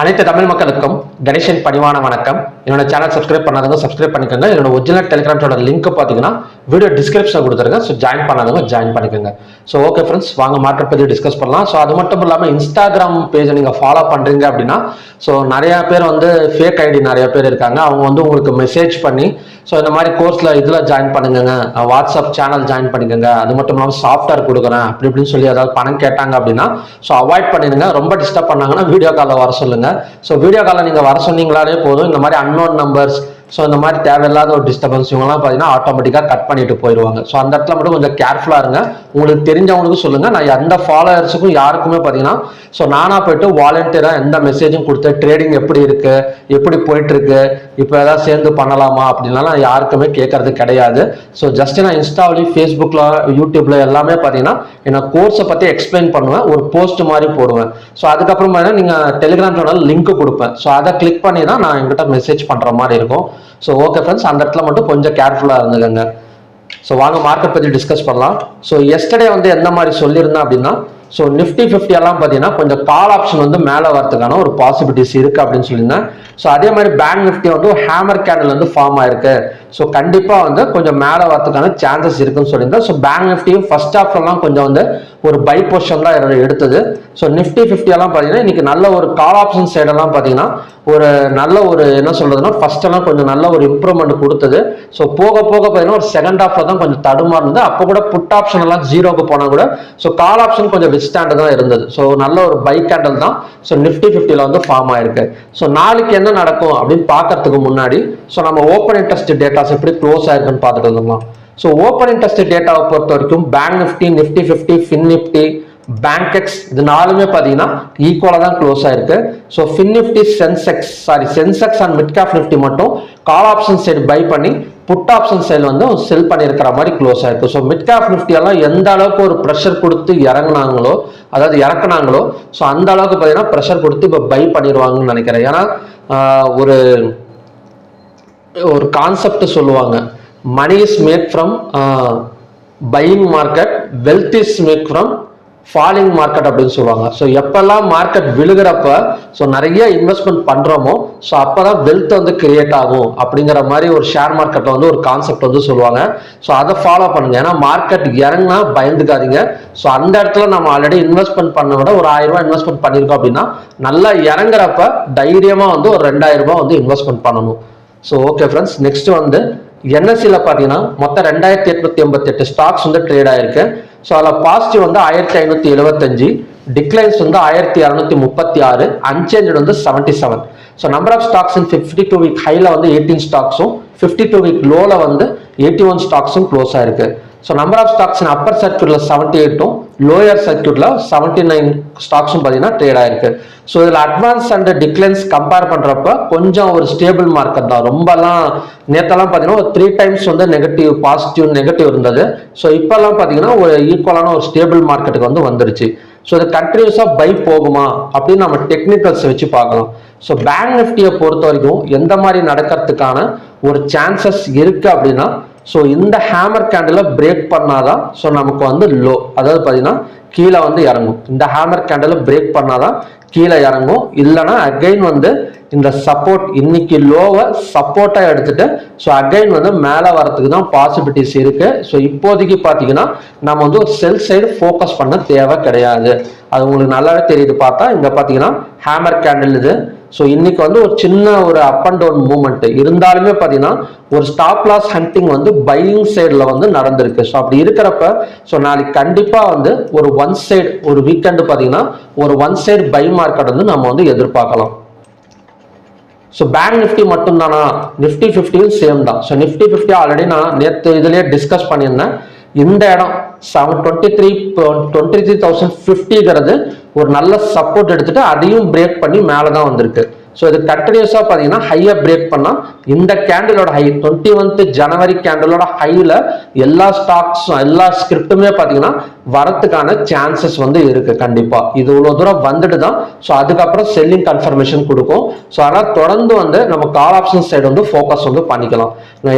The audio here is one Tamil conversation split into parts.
அனைத்து தமிழ் மக்களுக்கும் கணேசன் பணிவான வணக்கம். என்னோட சேனல் சப்ஸ்கிரைப் பண்ணாதவங்க சப்ஸ்கிரைப் பண்ணிக்கோங்க. என்னோட ஒரிஜினல் டெலிகிராமோட லிங்க் பார்த்தீங்கன்னா வீடியோ டிஸ்கிரிப்ஷன் கொடுத்துருங்க. ஸோ ஜாயின் பண்ணாதவங்க ஜாயின் பண்ணிக்கோங்க. ஸோ ஓகே ஃப்ரெண்ட்ஸ், வாங்க மார்க்கெட் பற்றி டிஸ்கஸ் பண்ணலாம். ஸோ அது மட்டும் இல்லாமல் இன்ஸ்டாகிராம் பேஜை நீங்கள் ஃபாலோ பண்ணுறீங்க அப்படின்னா ஸோ நிறையா பேர் ஃபேக் ஐடி நிறைய பேர் இருக்காங்க. அவங்க உங்களுக்கு மெசேஜ் பண்ணி ஸோ இந்த மாதிரி கோர்ஸில் இதில் ஜாயின் பண்ணுங்க, வாட்ஸ்அப் சேனல் ஜாயின் பண்ணிக்கோங்க, அது மட்டும் இல்லாமல் சாஃப்ட்வேர் கொடுக்குறேன் அப்படி இப்படின்னு சொல்லி ஏதாவது பணம் கேட்டாங்க அப்படின்னா ஸோ அவாய்ட் பண்ணிடுங்க. ரொம்ப டிஸ்டர்ப் பண்ணாங்கன்னா வீடியோ காலில் வர சொல்லுங்க. ஸோ வீடியோ காலில் நீங்கள் வர சொன்னீங்களாலே போதும். இந்த மாதிரி அன்னோன் நம்பர்ஸ் ஸோ இந்த மாதிரி தேவையில்லாத ஒரு டிஸ்டர்பன்ஸ் இவங்கலாம் பார்த்தீங்கன்னா ஆட்டோமேட்டிக்காக கட் பண்ணிட்டு போயிடுவாங்க. ஸோ அந்த இடத்துல மட்டும் கொஞ்சம் கேர்ஃபுல்லாக இருங்க. உங்களுக்கு தெரிஞ்சவங்களுக்கு சொல்லுங்கள். நான் எந்த ஃபாலோவர்ஸுக்கும் யாருக்குமே பார்த்தீங்கன்னா ஸோ நானாக போயிட்டு வாலண்டியராக எந்த மெசேஜும் கொடுத்து ட்ரேடிங் எப்படி இருக்குது, எப்படி போயிட்டுருக்கு, இப்போ ஏதாவது சேர்ந்து பண்ணலாமா அப்படின்லாம் நான் யாருக்குமே கேட்கறது கிடையாது. ஸோ ஜஸ்ட் நான் இன்ஸ்டாவிலையும் ஃபேஸ்புக்கில் யூடியூப்ல எல்லாமே பார்த்தீங்கன்னா என்ன கோர்ஸை பற்றி எக்ஸ்பிளைன் பண்ணுவேன், ஒரு போஸ்ட் மாதிரி போடுவேன். ஸோ அதுக்கப்புறம் பார்த்தீங்கன்னா நீங்கள் டெலிகிராம் சேனல் லிங்க் கொடுப்பேன். ஸோ அதை கிளிக் பண்ணி தான் நான் எங்கிட்ட மெசேஜ் பண்ணுற மாதிரி இருக்கும். ஸோ ஓகே ஃப்ரெண்ட்ஸ், அந்த இடத்துல மட்டும் கொஞ்சம் கேர்ஃபுல்லாக இருந்துக்கங்க. ஸோ வாங்க மார்க்கெட் பற்றி டிஸ்கஸ் பண்ணலாம். ஸோ எஸ்டர்டே எந்த மாதிரி சொல்லியிருந்தேன் அப்படின்னா ஸோ நிஃப்டி 50 எல்லாம் பார்த்தீங்கன்னா கொஞ்சம் கால் ஆப்ஷன் மேலே வரதுக்கான ஒரு பாசிபிலிட்டிஸ் இருக்கு அப்படின்னு சொல்லியிருந்தேன். ஸோ அதே மாதிரி பேங்க் நிஃப்டி ஒரு ஹேமர் கேண்டில் ஃபார்ம் ஆயிருக்கு. ஸோ கண்டிப்பாக கொஞ்சம் மேலே வரதுக்கான சான்சஸ் இருக்குன்னு சொல்லியிருந்தேன். ஸோ பேங்க் நிஃப்டியும் ஃபர்ஸ்ட் ஹாஃப்லாம் கொஞ்சம் ஒரு பை பொசிஷன் தான் எடுத்தது. ஸோ நிஃப்டி 50 எல்லாம் பார்த்தீங்கன்னா இன்னைக்கு நல்ல ஒரு கால் ஆப்ஷன் சைடெல்லாம் பார்த்தீங்கன்னா ஒரு நல்ல ஒரு என்ன சொல்றதுன்னா ஃபர்ஸ்ட் எல்லாம் கொஞ்சம் நல்ல ஒரு இம்ப்ரூவ்மெண்ட் கொடுத்தது. ஸோ போக போக பார்த்தீங்கன்னா ஒரு செகண்ட் ஹாஃப்ல தான் கொஞ்சம் தடுமாறுது. அப்போ கூட புட் ஆப்ஷன் எல்லாம் ஜீரோக்கு போனா கூட ஸோ கால் ஆப்ஷன் கொஞ்சம் விஸ்டாண்ட் தான் இருந்தது. ஸோ நல்ல ஒரு பை கேண்டல் தான் ஸோ நிஃப்டி 50ல ஃபார்ம் ஆயிருக்கு. ஸோ நாளைக்கு என்ன நடக்கும் அப்படின்னு பார்க்கறதுக்கு முன்னாடி ஸோ நம்ம ஓப்பன் இன்ட்ரெஸ்ட் டேட்டாஸ் எப்படி க்ளோஸ் ஆயிருக்குன்னு பார்த்துட்டு இருந்தோம். ஸோ ஓப்பன் இன்ட்ரெஸ்ட் டேட்டாவை பொறுத்த வரைக்கும் bank Nifty, Nifty 50, Fin Nifty, Bankex இது நாலுமே பார்த்தீங்கன்னா ஈக்குவலாக தான் க்ளோஸ் ஆயிருக்கு. So Fin Nifty, Sensex and mid cap Nifty மட்டும் கால் ஆப்ஷன் சைடு பை பண்ணி புட் ஆப்ஷன் சைடு செல் பண்ணியிருக்கிற மாதிரி க்ளோஸ் ஆயிருக்கு. ஸோ மிட் கேப் நிஃப்டி எல்லாம் எந்த அளவுக்கு ஒரு ப்ரெஷர் கொடுத்து இறக்குனாங்களோ ஸோ அந்த அளவுக்கு பார்த்தீங்கன்னா ப்ரெஷர் கொடுத்து இப்போ பை பண்ணிடுவாங்கன்னு நினைக்கிறேன். ஏன்னா ஒரு கான்செப்ட் சொல்லுவாங்க, money is made from buying market, wealth is made from falling market அப்படின்னு சொல்லுவாங்க. ஸோ எப்பெல்லாம் மார்க்கெட் விழுகிறப்ப ஸோ நிறைய இன்வெஸ்ட்மெண்ட் பண்றோமோ ஸோ அப்பதான் வெல்த் கிரியேட் ஆகும் அப்படிங்கிற மாதிரி ஒரு ஷேர் மார்க்கெட்ல ஒரு கான்செப்ட் சொல்லுவாங்க. ஸோ அதை ஃபாலோ பண்ணுங்க. ஏன்னா மார்க்கெட் இறங்கினா பயந்துக்காதீங்க. ஸோ அந்த இடத்துல நம்ம ஆல்ரெடி இன்வெஸ்ட்மெண்ட் பண்ண விட ஒரு 1000 ரூபாய் இன்வெஸ்ட்மெண்ட் பண்ணியிருக்கோம் அப்படின்னா நல்லா இறங்குறப்ப தைரியமா ஒரு 2000 ரூபாய் இன்வெஸ்ட்மெண்ட் பண்ணணும். ஸோ ஓகே ஃப்ரெண்ட்ஸ், நெக்ஸ்ட் என்எஸ்சியில் பார்த்தீங்கன்னா மொத்தம் 2888 ஸ்டாக்ஸ் ட்ரேட் ஆயிருக்கு. ஸோ அதில் positive 1575, declines 1636, unchanged 77. So number of stocks in 52 week ஹைல 18 ஸ்டாக்ஸும் 52 வீக் லோல 81 ஸ்டாக்ஸும் க்ளோஸ் ஆயிருக்கு. So number of stocks in upper சர்க்யூட்ல 78, லோயர் சர்க்யூட்ல 79 ஸ்டாக்ஸும் பார்த்தீங்கன்னா ட்ரேட் ஆயிருக்கு. ஸோ இதில் அட்வான்ஸ் அண்ட் டிக்ளைன்ஸ் கம்பேர் பண்றப்ப கொஞ்சம் ஒரு ஸ்டேபிள் மார்க்கெட் தான். ரொம்பலாம் நேத்தெல்லாம் பார்த்தீங்கன்னா ஒரு 3 டைம்ஸ் நெகட்டிவ் பாசிட்டிவ் நெகட்டிவ் இருந்தது. ஸோ இப்பெல்லாம் பார்த்தீங்கன்னா ஒரு ஈக்குவலான ஒரு ஸ்டேபிள் மார்க்கெட்டுக்கு வந்துருச்சு. ஸோ இது கண்டினியூஸா பை போகுமா அப்படின்னு நம்ம டெக்னிக்கல்ஸ் வச்சு பார்க்கலாம். ஸோ பேங்க் நிஃப்டியை பொறுத்த வரைக்கும் எந்த மாதிரி நடக்கிறதுக்கான ஒரு சான்சஸ் இருக்கு அப்படின்னா ஸோ இந்த ஹேமர் கேண்டில் பிரேக் பண்ணாதான் ஸோ நமக்கு லோ, அதாவது பார்த்தீங்கன்னா கீழே இறங்கும். இந்த ஹேமர் கேண்டில் பிரேக் பண்ணாதான் கீழே இறங்கும். இல்லைன்னா அகைன் இந்த சப்போர்ட் இன்னைக்கு லோவை சப்போர்ட்டா எடுத்துட்டு ஸோ அகைன் மேலே வரதுக்கு தான் பாசிபிலிட்டிஸ் இருக்கு. ஸோ இப்போதைக்கு பார்த்தீங்கன்னா நம்ம ஒரு செல் சைடு ஃபோக்கஸ் பண்ண தேவை கிடையாது. அது உங்களுக்கு நல்லாவே தெரியுது. பார்த்தா இங்க பார்த்தீங்கன்னா ஹேமர் கேண்டில் இது. ஸோ இன்னைக்கு ஒரு சின்ன ஒரு அப் அண்ட் டவுன் மூவ்மெண்ட் இருந்தாலுமே பார்த்தீங்கன்னா ஒரு ஸ்டாப் லாஸ் ஹண்டிங் பையிங் சைடில் நடந்திருக்கு. ஸோ அப்படி இருக்கிறப்ப ஸோ நாளைக்கு கண்டிப்பாக ஒரு ஒன் சைடு ஒரு வீக்கெண்டு பார்த்தீங்கன்னா ஒரு ஒன் சைடு பை மார்க்கெட் நம்ம எதிர்பார்க்கலாம். ஸோ பேங்க் நிஃப்டி மட்டும் தானா, நிஃப்டி 50 சேம் தான். ஸோ நிஃப்டி 50 ஆல்ரெடி நான் நேற்று இதுலேயே டிஸ்கஸ் பண்ணியிருந்தேன். இந்த இடம் 23,050 ஒரு நல்ல சப்போர்ட் எடுத்துட்டு அதையும் பிரேக் பண்ணி மேலே தான் வந்திருக்கு. ஸோ இது கண்டினியூஸா பார்த்தீங்கன்னா ஹையை பிரேக் பண்ணா இந்த கேண்டிலோட ஹை 21 ஜனவரி கேண்டிலோட ஹைல எல்லா ஸ்டாக்ஸும் எல்லா ஸ்கிரிப்டுமே பார்த்தீங்கன்னா வரத்துக்கான சான்சஸ் இருக்கு. கண்டிப்பா இது இவ்வளவு தூரம் வந்துட்டு தான் ஸோ அதுக்கப்புறம் செல்லிங் கன்ஃபர்மேஷன் கொடுக்கும். ஸோ அதனால் தொடர்ந்து நம்ம கால் ஆப்ஷன் சைடு ஃபோக்கஸ் பண்ணிக்கலாம்.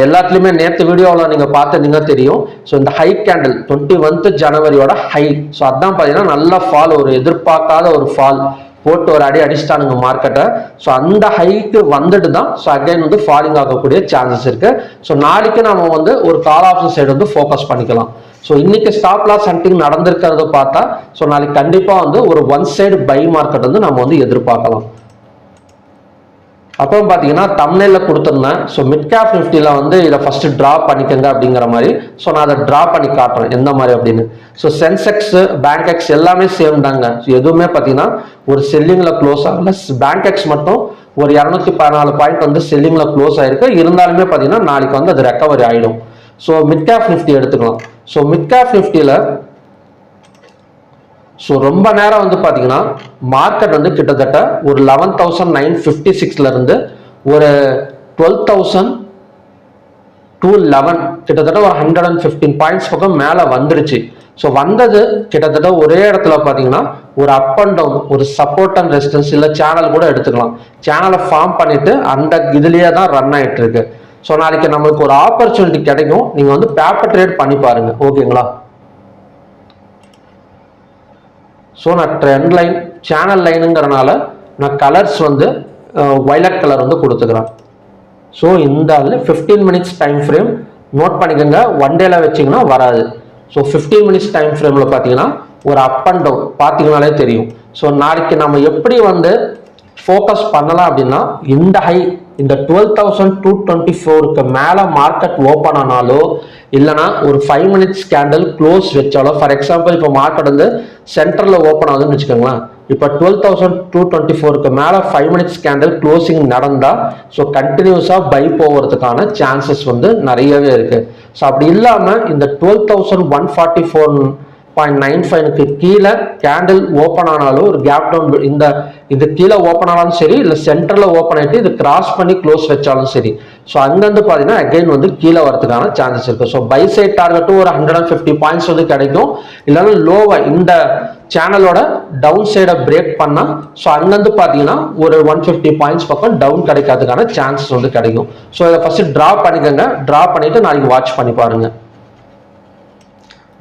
எல்லாத்துலயுமே நேற்று வீடியோவில் நீங்க பார்த்துருந்தீங்க தெரியும். ஸோ இந்த ஹை கேண்டில் 21 ஜனவரியோட ஹை ஸோ அதான் பார்த்தீங்கன்னா நல்ல ஃபால், ஒரு எதிர்பார்க்காத ஒரு ஃபால் போட்டு ஒரு அடி அடிச்சிட்டானுங்க மார்க்கெட்டை. ஸோ அந்த ஹைக்கு வந்துட்டு தான் ஸோ அகைன் வந்து ஃபாலிங் ஆகக்கூடிய சான்சஸ் இருக்கு. ஸோ நாளைக்கு நம்ம வந்து ஒரு கால் ஆப்ஷன் சைடு வந்து ஃபோக்கஸ் பண்ணிக்கலாம். ஸோ இன்னைக்கு ஸ்டாப் லாஸ் ஹண்டிங் நடந்திருக்கிறத பார்த்தா ஸோ நாளைக்கு கண்டிப்பாக வந்து ஒரு ஒன் சைடு பை மார்க்கெட் வந்து நம்ம வந்து எதிர்பார்க்கலாம். அப்புறம் பார்த்தீங்கன்னா தம்ப்நெயில்ல கொடுத்துருந்தேன். ஸோ மிட் கேப் நிஃப்டியில் வந்து இதை ஃபர்ஸ்ட் ட்ரா பண்ணிக்கங்க அப்படிங்கிற மாதிரி. ஸோ நான் அதை ட்ரா பண்ணி காட்டுறேன் எந்த மாதிரி அப்படின்னு. ஸோ சென்செக்ஸ் பேங்க் எக்ஸ் எல்லாமே சேம் தாங்க. ஸோ எதுவுமே பார்த்தீங்கன்னா ஒரு செல்லிங்கில் க்ளோஸ் ஆகல. பேங்க் எக்ஸ் மட்டும் ஒரு 214 பாயிண்ட் வந்து செல்லிங்கில் க்ளோஸ் ஆயிருக்கு. இருந்தாலுமே பார்த்தீங்கன்னா நாளைக்கு வந்து அது ரெக்கவரி ஆகிடும். ஸோ மிட் கேப் நிஃப்டி எடுத்துக்கலாம். ஸோ மிட் கேப் நிஃப்டியில் ஸோ ரொம்ப நேரம் வந்து பார்த்தீங்கன்னா மார்க்கெட் வந்து கிட்டத்தட்ட ஒரு 11,956 இருந்து ஒரு 12,211 கிட்டத்தட்ட ஒரு 115 பாயிண்ட்ஸ் பக்கம் மேலே வந்துருச்சு. ஸோ வந்தது கிட்டத்தட்ட ஒரே இடத்துல பார்த்தீங்கன்னா ஒரு அப் அண்ட் டவுன், ஒரு சப்போர்ட் அண்ட் ரெசிஸ்டன்ஸ் இல்லை சேனல் கூட எடுத்துக்கலாம். சேனலை ஃபார்ம் பண்ணிட்டு அந்த இதுலேயே தான் ரன் ஆகிட்டு இருக்கு. ஸோ நாளைக்கு நம்மளுக்கு ஒரு ஆப்பர்ச்சுனிட்டி கிடைக்கும். நீங்கள் வந்து பேப்பர் ட்ரேட் பண்ணி பாருங்க, ஓகேங்களா? ஸோ நான் ட்ரெண்ட் லைன் சேனல் லைனுங்கிறனால நான் கலர்ஸ் வந்து வயலட் கலர் வந்து கொடுத்துக்கிறேன். ஸோ இந்த 15 மினிட்ஸ் டைம் ஃப்ரேம் நோட் பண்ணிக்கோங்க. ஒன் டேல வச்சிங்கன்னா வராது. ஸோ 15 மினிட்ஸ் டைம் ஃப்ரேமில் பார்த்தீங்கன்னா ஒரு அப் அண்ட் டவுன் பார்த்தீங்கனாலே தெரியும். ஸோ நாளைக்கு நம்ம எப்படி வந்து ஃபோக்கஸ் பண்ணலாம் அப்படின்னா இந்த ஹை இந்த 12,224க்கு மேலே மார்க்கெட் ஓப்பன் ஆனாலோ இல்லைனா ஒரு 5 மினிட்ஸ் கேண்டில் க்ளோஸ் வச்சாலோ, ஃபார் எக்ஸாம்பிள் இப்போ மார்க்கெட் வந்து சென்டரில் ஓப்பன் ஆகுதுன்னு வச்சுக்கோங்களேன். இப்போ 12,224க்கு மேலே 5 மினிட்ஸ் கேண்டில் க்ளோசிங் நடந்தால் ஸோ கண்டினியூஸாக பை போகிறதுக்கான சான்சஸ் வந்து நிறையவே இருக்குது. ஸோ அப்படி இல்லாமல் இந்த 12,144.95க்கு கீழே கேண்டில் ஓப்பன் ஆனாலும் ஒரு கேப் டவுன் இது கீழே ஓப்பன் ஆனாலும் சரி, இல்லை சென்டரில் ஓப்பன் ஆகிட்டு இது கிராஸ் பண்ணி க்ளோஸ் வச்சாலும் சரி, ஸோ அங்கேருந்து பார்த்தீங்கன்னா அகைன் வந்து கீழே வரதுக்கான சான்சஸ் இருக்குது. ஸோ பை சைட் டார்கெட்டும் ஒரு 150 பாயிண்ட்ஸ் வந்து கிடைக்கும். இல்லைன்னா லோவை இந்த சேனலோட டவுன் சைடை பிரேக் பண்ணால் ஸோ அங்கேருந்து பார்த்தீங்கன்னா ஒரு 150 பாயிண்ட்ஸ் பக்கம் டவுன் கிடைக்கிறதுக்கான சான்சஸ் வந்து கிடைக்கும். ஸோ இதை ஃபர்ஸ்ட் ட்ரா பண்ணிக்கோங்க. ட்ரா பண்ணிட்டு நாளைக்கு வாட்ச் பண்ணி பாருங்க.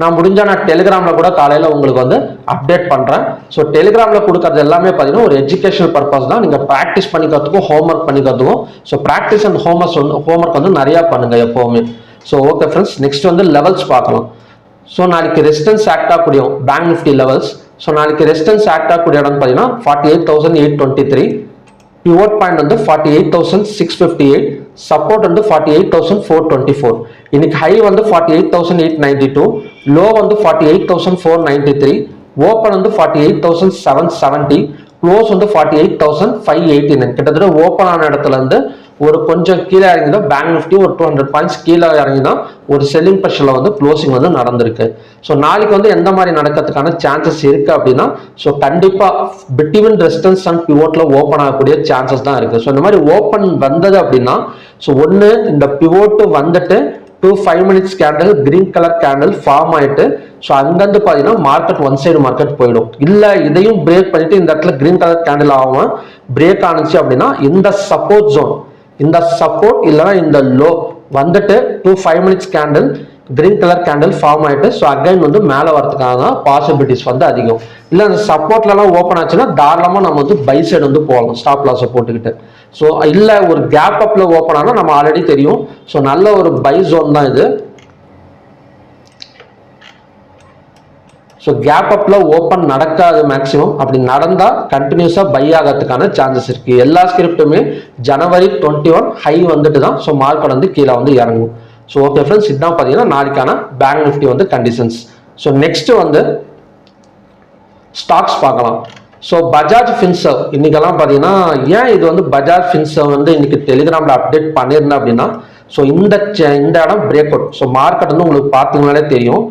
நான் முடிஞ்சால் நான் டெலிகிராமில் கூட காலையில் உங்களுக்கு வந்து அப்டேட் பண்ணுறேன். ஸோ டெலிகிராமில் கொடுக்கறது எல்லாமே பார்த்தீங்கன்னா ஒரு எஜுகேஷனல் பர்பஸ் தான். நீங்கள் ப்ராக்டிஸ் பண்ணிக்கிறதுக்கும் ஹோம்ஒர்க் பண்ணிக்கிறதுக்கும். ஸோ ப்ராக்டிஸ் அண்ட் ஹோம்ஒர்க் வந்து நிறையா பண்ணுங்கள் எப்போவுமே. ஸோ ஓகே ஃப்ரெண்ட்ஸ், நெக்ஸ்ட் வந்து லெவல்ஸ் பார்க்கலாம். ஸோ நாளைக்கு ரெசிஸ்டன்ஸ் ஆக்ட் ஆகக்கூடிய பேங்க் நிஃப்டி லெவல்ஸ். ஸோ நாளைக்கு ரெசிஸ்டன்ஸ் ஆக்ட் ஆகக்கூடிய இடம் பார்த்தீங்கன்னா 48,823, பிவோட் பாயிண்ட் வந்து 48,658, சப்போர்ட் வந்து 48,424. இன்னைக்கு ஹை வந்து 48,892, லோ வந்து 48,493, ஓப்பன் வந்து 48,770, க்ளோஸ் வந்து 48,589. கிட்டத்தட்ட ஓப்பன் ஆன இடத்துல இருந்து ஒரு கொஞ்சம் கீழே இறங்கி தான் பேங்க் நிஃப்டி ஒரு 200 பாயிண்ட்ஸ் கீழே இறங்கி தான் ஒரு செல்லிங் ப்ரெஷர்ல வந்து க்ளோசிங் வந்து நடந்திருக்கு. ஸோ நாளைக்கு வந்து எந்த மாதிரி நடக்கிறதுக்கான சான்சஸ் இருக்கு அப்படின்னா ஸோ கண்டிப்பா பிட்வீன் ரெசிஸ்டன்ஸ் அண்ட் பிவோட்ல ஓப்பன் ஆகக்கூடிய சான்சஸ் தான் இருக்கு. ஸோ இந்த மாதிரி ஓப்பன் வந்தது அப்படின்னா ஸோ ஒன்று இந்த பிவோட்டு வந்துட்டு 5 minutes candle green colour candle form ஆயிட்டு ஸோ அங்கிருந்து பார்த்தீங்கன்னா மார்க்கெட் ஒன் சைடு மார்க்கெட் போயிடும். இல்லை இதையும் பிரேக் பண்ணிட்டு இந்த இடத்துல கிரீன் கலர் கேண்டில் ஆகாம பிரேக் ஆனிச்சு அப்படின்னா இந்த சப்போர்ட் ஜோன், இந்த சப்போர்ட் இல்லைன்னா இந்த லோ வந்துட்டு 5 minutes candle green colour candle form ஆயிட்டு ஸோ அகைன் வந்து மேலே வரதுக்கான பாசிபிலிட்டிஸ் வந்து அதிகம். இல்லை அந்த சப்போர்ட்லாம் ஓப்பன் ஆச்சுன்னா தாராளமாக நம்ம வந்து பை சைடு வந்து போகலாம் ஸ்டாப் லாஸை போட்டுக்கிட்டு. ஸோ இல்லை ஒரு கேப் அப்ல ஓப்பன் ஆனால் நம்ம ஆல்ரெடி தெரியும். ஸோ நல்ல ஒரு பை ஜோன் தான் இது. ஸோ கேப் அப்ல ஓப்பன் நடக்காது மேக்ஸிமம். அப்படி நடந்தால் கண்டினியூஸாக பை ஆகிறதுக்கான சான்சஸ் இருக்கு. எல்லா ஸ்கிரிப்டுமே January 21 ஹை வந்துட்டு தான் ஸோ மார்க்கெட் வந்து கீழே வந்து இறங்கும். ஸோ ஓகே ஃப்ரெண்ட்ஸ், இதுதான் பார்த்தீங்கன்னா நாளைக்கான பேங்க் நிஃப்டி வந்து கண்டிஷன்ஸ். ஸோ நெக்ஸ்ட் வந்து ஸ்டாக்ஸ் பார்க்கலாம். ஸோ பஜாஜ் ஃபின்சர்வ் இன்னைக்கெல்லாம் பார்த்தீங்கன்னா ஏன் இது வந்து பஜாஜ் ஃபின்சர்வ் வந்து இன்னைக்கு டெலிகிராமில் அப்டேட் பண்ணியிருந்தேன் அப்படின்னா ஸோ இந்த இடம் பிரேக் அவுட். ஸோ மார்க்கெட் வந்து உங்களுக்கு பார்த்தீங்கன்னாலே தெரியும்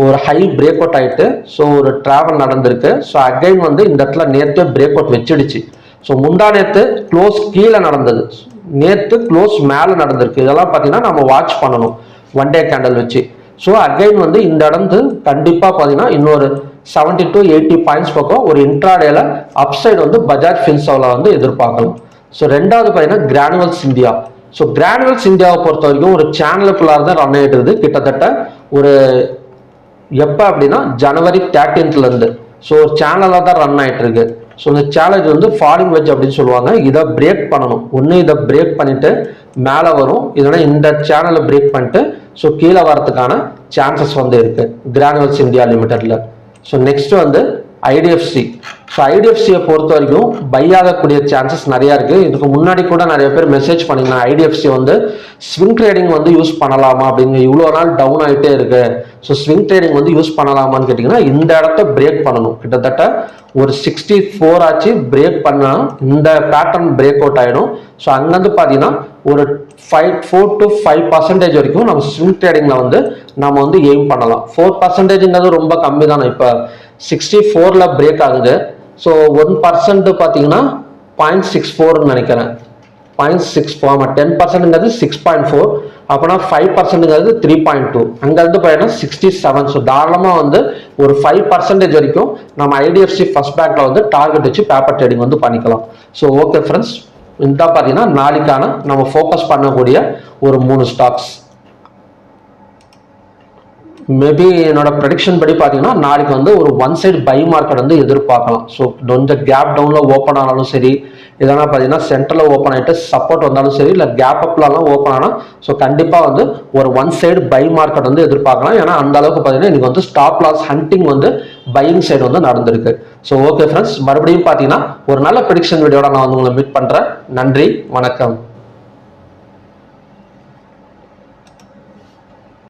ஒரு ஹை பிரேக் அவுட் ஆகிட்டு ஸோ ஒரு டிராவல் நடந்திருக்கு. ஸோ அகைன் வந்து இந்த இடத்துல நேற்று பிரேக் அவுட் வச்சிடுச்சு. ஸோ முந்தா நேற்று க்ளோஸ் கீழே நடந்தது, நேற்று க்ளோஸ் மேலே நடந்திருக்கு. இதெல்லாம் பார்த்தீங்கன்னா நம்ம வாட்ச் பண்ணணும் ஒன் டே கேண்டல் வச்சு. ஸோ அகைன் வந்து இந்த இடத்து கண்டிப்பாக பார்த்தீங்கன்னா இன்னொரு 70 to 80 பாயிண்ட்ஸ் பக்கம் ஒரு இன்ட்ராடேல அப்சைடு வந்து பஜாஜ் ஃபின்சர்வ்ல வந்து எதிர்பார்க்கலாம். ஸோ ரெண்டாவது பார்த்தீங்கன்னா கிரானுவல்ஸ் இந்தியா. ஸோ கிரானுவல்ஸ் இந்தியாவை பொறுத்த வரைக்கும் ஒரு சேனலுக்குள்ளார தான் ரன் ஆகிட்டு இருக்குது. கிட்டத்தட்ட ஒரு எப்போ அப்படின்னா January 13th இருந்து ஸோ ஒரு சேனலாக தான் ரன் ஆகிட்டு இருக்கு. ஸோ இந்த சேலஞ்ச் வந்து ஃபாலிங் வெஜ் அப்படின்னு சொல்லுவாங்க. இதை பிரேக் பண்ணணும். ஒன்று இதை பிரேக் பண்ணிட்டு மேலே வரும், இல்லைன்னா இந்த சேனலை பிரேக் பண்ணிட்டு ஸோ கீழே வரதுக்கான சான்சஸ் வந்து இருக்கு கிரானுவல்ஸ் இந்தியா லிமிடெட்ல. ஸோ நெக்ஸ்ட் வந்து ஐடிஎஃப்சி. ஸோ ஐடிஎஃப்சியை பொறுத்த வரைக்கும் பை ஆகக்கூடிய சான்சஸ் நிறைய இருக்கு. இதுக்கு முன்னாடி கூட நிறைய பேர் மெசேஜ் பண்ணிக்கலாம், ஐடிஎஃப்சி வந்து ஸ்விங் ட்ரேடிங் வந்து யூஸ் பண்ணலாமா அப்படிங்க, இவ்வளோ நாள் டவுன் ஆகிட்டே இருக்கு, ஸோ ஸ்விங் ட்ரேடிங் வந்து யூஸ் பண்ணலாமான்னு கேட்டிங்கன்னா இந்த இடத்த பிரேக் பண்ணணும். கிட்டத்தட்ட ஒரு 64 ஆச்சு பிரேக் பண்ணால் இந்த பேட்டர்ன் பிரேக் அவுட் ஆகிடும். ஸோ அங்கேருந்து பார்த்தீங்கன்னா ஒரு 4 to 5% வரைக்கும் நம்ம ஸ்விங் ட்ரேடிங்கில் வந்து நம்ம வந்து எய்ம் பண்ணலாம். 4%ங்கிறது ரொம்ப கம்மி தானே. இப்போ 64ல் பிரேக் ஆகுது. ஸோ 1% பார்த்தீங்கன்னா 0.64ன்னு நினைக்கிறேன். 0.64 10%ங்கிறது 6.4, அப்படின்னா 5%ங்கிறது 3.2, அங்கேருந்து பார்த்தீங்கன்னா 67. ஸோ தாராளமாக வந்து ஒரு 5% வரைக்கும் நம்ம ஐடிஎஃப்சி ஃபர்ஸ்ட் பேங்க்ல வந்து டார்கெட் வச்சு பேப்பர் ட்ரேடிங் வந்து பண்ணிக்கலாம். ஸோ ஓகே ஃப்ரெண்ட்ஸ், இந்த பார்த்தீங்கன்னா நாளைக்கான நம்ம ஃபோக்கஸ் பண்ணக்கூடிய ஒரு 3 ஸ்டாக்ஸ். மேபி என்னோட ப்ரெடிக்ஷன் படி பார்த்தீங்கன்னா நாளைக்கு வந்து ஒரு ஒன் சைடு பை மார்க்கெட் வந்து எதிர்பார்க்கலாம். ஸோ கொஞ்சம் கேப் டவுனில் ஓப்பன் ஆனாலும் சரி, இல்லைனா பார்த்தீங்கன்னா சென்டரில் ஓப்பன் ஆகிட்டு சப்போர்ட் வந்தாலும் சரி, இல்லை கேப் அப்லாம் ஓப்பன் ஆனால் ஸோ கண்டிப்பாக வந்து ஒரு ஒன் சைடு பை மார்க்கெட் வந்து எதிர்பார்க்கலாம். ஏன்னா அந்த அளவுக்கு பார்த்தீங்கன்னா இன்னைக்கு வந்து ஸ்டாப் லாஸ் ஹண்டிங் வந்து பையிங் சைடு வந்து நடந்திருக்கு. ஸோ ஓகே ஃப்ரெண்ட்ஸ், மறுபடியும் பார்த்தீங்கன்னா ஒரு நல்ல ப்ரெடிக்ஷன் வீடியோட நான் வந்து உங்களை மீட் பண்ணுறேன். நன்றி, வணக்கம்.